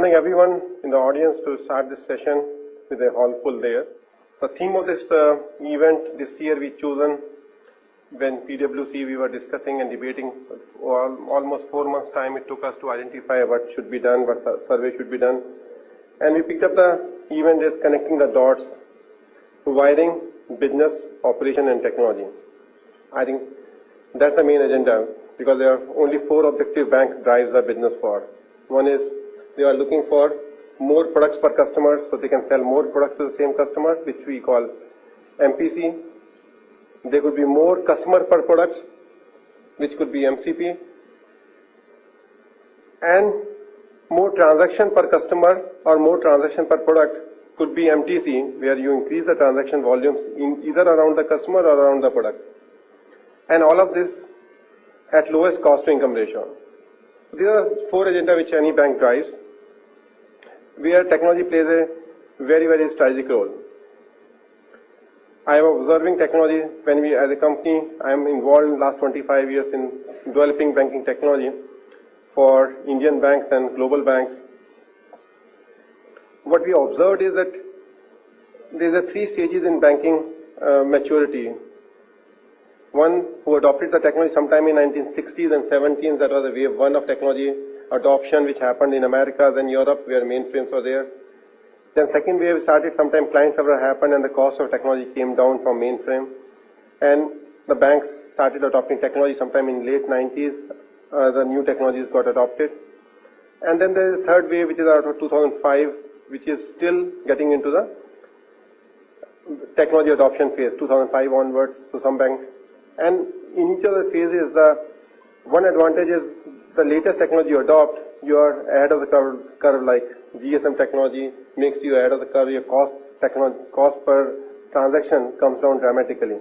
morning, everyone in the audience. To start this session with a hall full there. The theme of this event this year we chosen when PwC we were discussing and debating for almost 4 months time. It took us to identify what should be done, what survey should be done, and we picked up the event is connecting the dots, wiring business, operation, and technology. I think that's the main agenda because there are only 4 objectives bank drives the business for. One is they are looking for more products per customer so they can sell more products to the same customer, which we call MPC. There could be more customer per product, which could be MCP, and more transaction per customer or more transaction per product could be MTC, where you increase the transaction volumes in either around the customer or around the product. And all of this at lowest cost to income ratio. These are 4 agenda which any bank drives, where technology plays a very, very strategic role. I am observing technology when we, as a company, I am involved in the last 25 years in developing banking technology for Indian banks and global banks. What we observed is that there are 3 stages in banking maturity. One who adopted the technology sometime in 1960s and 70s, that was the wave 1 of technology adoption which happened in Americas and Europe where mainframes were there. Then second wave started sometime client server happened and the cost of technology came down from mainframe. And the banks started adopting technology sometime in late 90s. The new technologies got adopted. And then there is a third wave which is out of 2005, which is still getting into the technology adoption phase, 2005 onwards to some banks. And in each of the phases, one advantage is the latest technology you adopt, you are ahead of the curve like GSM technology makes you ahead of the curve. Your cost per transaction comes down dramatically.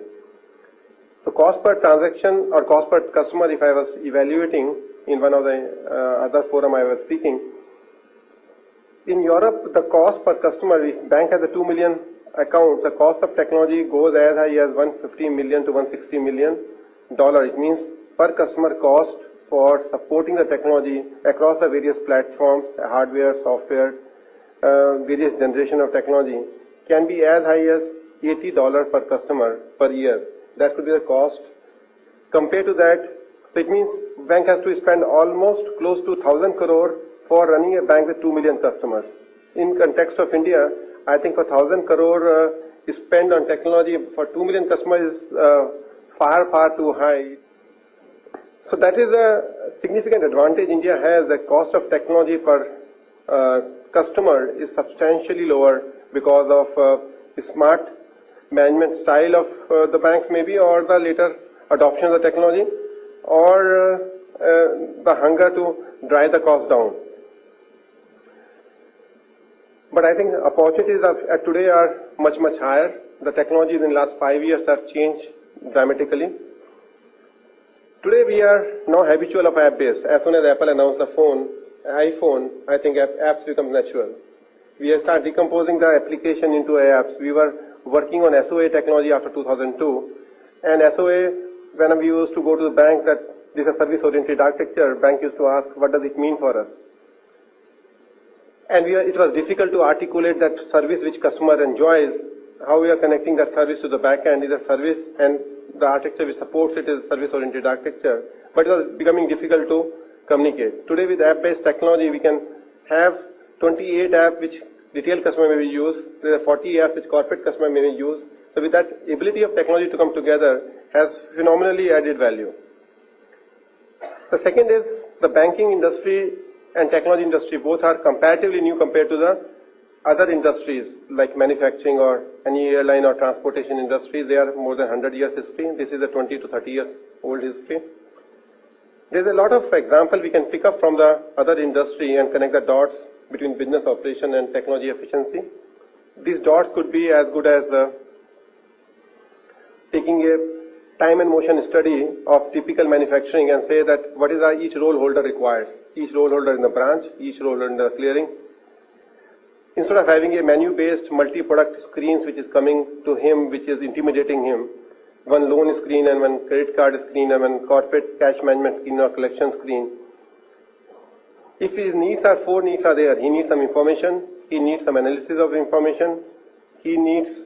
So cost per transaction or cost per customer, if I was evaluating in one of the other forum I was speaking, in Europe, the cost per customer, if bank has a 2 million accounts, the cost of technology goes as high as $150 million to $160 million. It means per customer cost for supporting the technology across the various platforms, hardware, software, various generation of technology can be as high as $80 per customer per year. That could be the cost. Compared to that, so it means bank has to spend almost close to 1,000 crore for running a bank with 2 million customers. In context of India, I think for 1,000 crore spend on technology for 2 million customers is far, far too high. So that is a significant advantage India has. The cost of technology per customer is substantially lower because of smart management style of the banks maybe, or the later adoption of the technology, or the hunger to drive the cost down. But I think opportunities today are much, much higher. The technologies in the last 5 years have changed dramatically. Today we are now habitual of app-based. As soon as Apple announced the iPhone, I think apps become natural. We have started decomposing the application into apps. We were working on SOA technology after 2002. And SOA, when we used to go to the bank that this is a service-oriented architecture, bank used to ask, what does it mean for us? And it was difficult to articulate that service which customer enjoys, how we are connecting that service to the back end is a service, and the architecture which supports it is service-oriented architecture. But it was becoming difficult to communicate. Today with app-based technology, we can have 28 apps which retail customer may use. There are 40 apps which corporate customer may use. So with that ability of technology to come together has phenomenally added value. The second is the banking industry and technology industry both are comparatively new compared to the other industries like manufacturing or any airline or transportation industry. They are more than 100 years history. This is a 20 to 30 years old history. There's a lot of example we can pick up from the other industry and connect the dots between business operation and technology efficiency. These dots could be as good as taking a time and motion study of typical manufacturing and say that what is each role holder requires. Each role holder in the branch, each role holder in the clearing. Instead of having a menu-based multi-product screens which is coming to him, which is intimidating him, one loan screen and one credit card screen and one corporate cash management screen or collection screen, If his needs are, four needs are there, he needs some information, he needs some analysis of information, he needs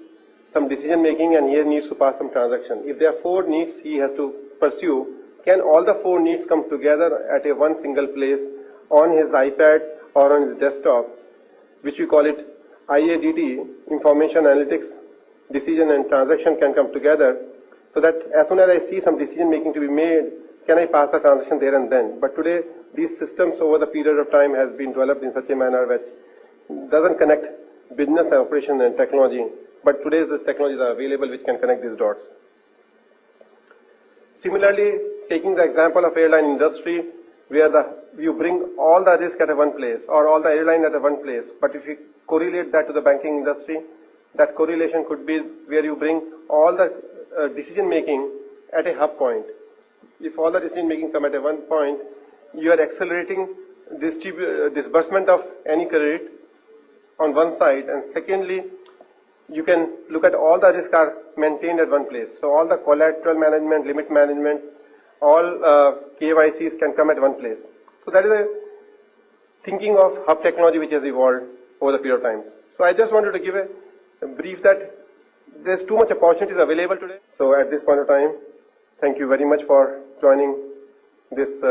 some decision making, and he needs to pass some transaction. If there are four needs he has to pursue, can all the four needs come together at a one single place on his iPad or on his desktop, which we call it IADT, information analytics, decision and transaction can come together, so that as soon as I see some decision making to be made, can I pass the transaction there and then? But today, these systems over the period of time has been developed in such a manner which doesn't connect business and operation and technology, but today these technologies are available which can connect these dots. Similarly, taking the example of airline industry, where you bring all the risk at one place or all the airline at one place, but if you correlate that to the banking industry, that correlation could be where you bring all the decision making at a hub point. If all the decision making come at a one point, you are accelerating disbursement of any credit on one side, and secondly, you can look at all the risks are maintained at one place. So all the collateral management, limit management, all KYCs can come at one place. So that is a thinking of hub technology which has evolved over the period of time. So I just wanted to give a brief that there's too much opportunities available today. So at this point of time, thank you very much for joining this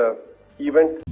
event.